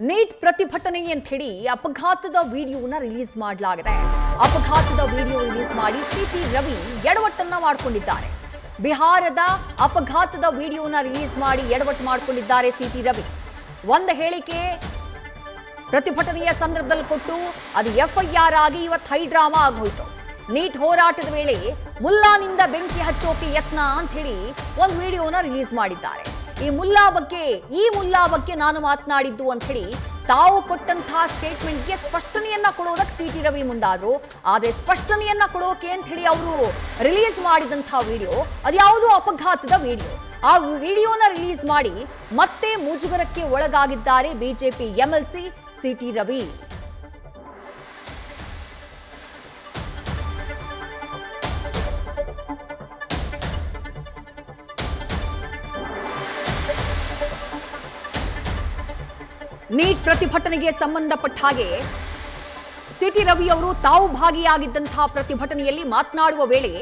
Neat ಪ್ರತಿಭಟನೆ ಅಂತ ಹೇಳಿ ಅಪಘಾತದ ವಿಡಿಯೋನ ರಿಲೀಸ್ ಮಾಡಲಾಗಿದೆ. ಅಪಘಾತದ ವಿಡಿಯೋ ರಿಲೀಸ್ ಮಾಡಿ ಸಿಟಿ ರವಿ ಎಡವಟ್ಟನ್ನ ಮಾಡಿಕೊಂಡಿದ್ದಾರೆ. ಬಿಹಾರದ ಅಪಘಾತದ ವಿಡಿಯೋನ ರಿಲೀಸ್ ಮಾಡಿ ಎಡವಟ್ಟು ಮಾಡಿಕೊಂಡಿದ್ದಾರೆ ಸಿಟಿ ರವಿ. ಒಂದು ಹೇಳಿಕೆ ಪ್ರತಿಭಟನೆಯ ಸಂದರ್ಭದಲ್ಲಿ ಕೊಟ್ಟು ಅದು FIR ಆಗಿ ಇವತ್ತು ಹೈಡ್ರಾಮಾ ಆಗೋಯ್ತು. ನೀಟ್ ಹೋರಾಟದ ವೇಳೆ ಮುಲ್ಲಾನಿಂದ ಬೆಂಕಿ ಹಚ್ಚೋಕೆ ಯತ್ನ ಅಂತ ಹೇಳಿ ಒಂದು ವಿಡಿಯೋನ ರಿಲೀಸ್ ಮಾಡಿದ್ದಾರೆ. ಈ ಮುಲ್ಲಾ ಬಗ್ಗೆ ನಾನು ಮಾತನಾಡಿದ್ದು ಅಂತ ಹೇಳಿ ತಾವು ಕೊಟ್ಟಂತಹ ಸ್ಟೇಟ್ಮೆಂಟ್ಗೆ ಸ್ಪಷ್ಟನೆಯನ್ನ ಕೊಡೋದಕ್ಕೆ ಸಿಟಿ ರವಿ ಮುಂದಾದ್ರು. ಆದರೆ ಸ್ಪಷ್ಟನೆಯನ್ನ ಕೊಡೋಕೆ ಅಂತ ಹೇಳಿ ಅವರು ರಿಲೀಸ್ ಮಾಡಿದಂತಹ ವಿಡಿಯೋ ಅದ್ಯಾವುದೋ ಅಪಘಾತದ ವಿಡಿಯೋ. ಆ ವಿಡಿಯೋನ ರಿಲೀಸ್ ಮಾಡಿ ಮತ್ತೆ ಮುಜುಗರಕ್ಕೆ ಒಳಗಾಗಿದ್ದಾರೆ BJP MLC CT Ravi. NEET ಪ್ರತಿಭಟನೆಗೆ ಸಂಬಂಧಪಟ್ಟ ಹಾಗೆ ಸಿಟಿ ರವಿ ಅವರು ತಾವು ಭಾಗಿಯಾಗಿದ್ದಂತಹ ಪ್ರತಿಭಟನೆಯಲ್ಲಿ ಮಾತನಾಡುವ ವೇಳೆ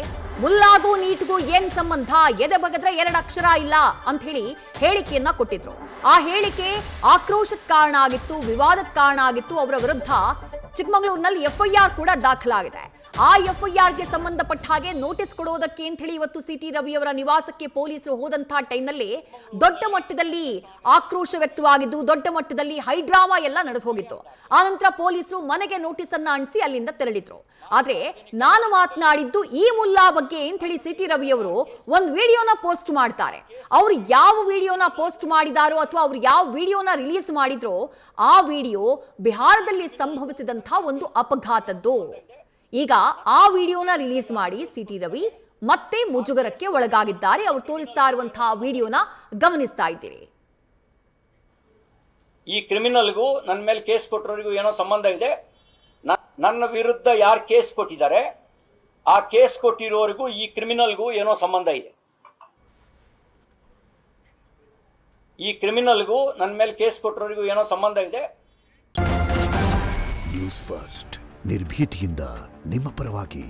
ಮುಲ್ಲಾಗೂ ನೀಟ್ಗೂ ಏನ್ ಸಂಬಂಧ, ಎದೆ ಬಗದ್ರೆ 2 ಅಕ್ಷರ ಇಲ್ಲ ಅಂತ ಹೇಳಿ ಹೇಳಿಕೆಯನ್ನ ಕೊಟ್ಟಿದ್ರು. ಆ ಹೇಳಿಕೆ ಆಕ್ರೋಶಕ್ಕೆ ಕಾರಣ ಆಗಿತ್ತು, ವಿವಾದಕ್ಕೆ ಕಾರಣ ಆಗಿತ್ತು. ಅವರ ವಿರುದ್ಧ ಚಿಕ್ಕಮಗಳೂರಿನಲ್ಲಿ FIR ಕೂಡ ದಾಖಲಾಗಿದೆ. ಆ FIRಗೆ ಸಂಬಂಧಪಟ್ಟ ಹಾಗೆ ನೋಟಿಸ್ ಕೊಡೋದಕ್ಕೆ ಅಂತ ಹೇಳಿ ಇವತ್ತು ಸಿಟಿ ರವಿ ಅವರ ನಿವಾಸಕ್ಕೆ ಪೊಲೀಸರು ಹೋದಂತಹ ಟೈಮ್ನಲ್ಲಿ ದೊಡ್ಡ ಮಟ್ಟದಲ್ಲಿ ಆಕ್ರೋಶ ವ್ಯಕ್ತವಾಗಿದ್ದು, ದೊಡ್ಡ ಮಟ್ಟದಲ್ಲಿ ಹೈಡ್ರಾಮಾ ಎಲ್ಲ ನಡೆದು ಹೋಗಿತ್ತು. ಆ ನಂತರ ಪೊಲೀಸರು ಮನೆಗೆ ನೋಟಿಸ್ ಅನ್ನ ಅಂಟಿಸಿ ಅಲ್ಲಿಂದ ತೆರಳಿದ್ರು. ಆದ್ರೆ ನಾನು ಮಾತನಾಡಿದ್ದು ಈ ಮುಲ್ಲಾ ಬಗ್ಗೆ ಅಂತ ಹೇಳಿ ಸಿಟಿ ರವಿ ಅವರು ಒಂದು ವಿಡಿಯೋನ ಪೋಸ್ಟ್ ಮಾಡ್ತಾರೆ. ಅವ್ರು ಯಾವ ವಿಡಿಯೋನ ಪೋಸ್ಟ್ ಮಾಡಿದಾರೋ ಅಥವಾ ಅವ್ರು ಯಾವ ವಿಡಿಯೋನ ರಿಲೀಸ್ ಮಾಡಿದ್ರೋ ಆ ವಿಡಿಯೋ ಬಿಹಾರದಲ್ಲಿ ಸಂಭವಿಸಿದಂತಹ ಒಂದು ಅಪಘಾತದ್ದು. ಈಗ ಆ ವಿಡಿಯೋನ ರಿಲೀಸ್ ಮಾಡಿ ಸಿಟಿ ರವಿ ಮತ್ತೆ ಮುಜುಗರಕ್ಕೆ ಒಳಗಾಗಿದ್ದಾರೆ. ಅವರು ತೋರಿಸ್ತಾ ಇರುವಂತಹ ವಿಡಿಯೋನ ಗಮನಿಸ್ತಾ ಇದ್ದೀರಿ. ಈ ಕ್ರಿಮಿನಲ್ಗೂ ನನ್ನ ಮೇಲೆ ಕೇಸ್ ಕೊಟ್ಟವರಿಗೂ ಏನೋ ಸಂಬಂಧ ಇದೆ. ನನ್ನ ವಿರುದ್ಧ ಯಾರು ಕೇಸ್ ಕೊಟ್ಟಿದ್ದಾರೆ ಆ ಕೇಸ್ ಕೊಟ್ಟಿರೋರಿಗೂ ಈ ಕ್ರಿಮಿನಲ್ಗೂ ಏನೋ ಸಂಬಂಧ ಇದೆ. ಈ ಕ್ರಿಮಿನಲ್ಗೂ ನನ್ನ ಮೇಲೆ ಕೇಸ್ ಕೊಟ್ಟವರಿಗೂ ಏನೋ ಸಂಬಂಧ ಇದೆ. ನ್ಯೂಸ್ ಫಸ್ಟ್ ನಿರ್ಭೀತಿಯಿಂದ ನಿಮ್ಮ ಪರವಾಗಿ.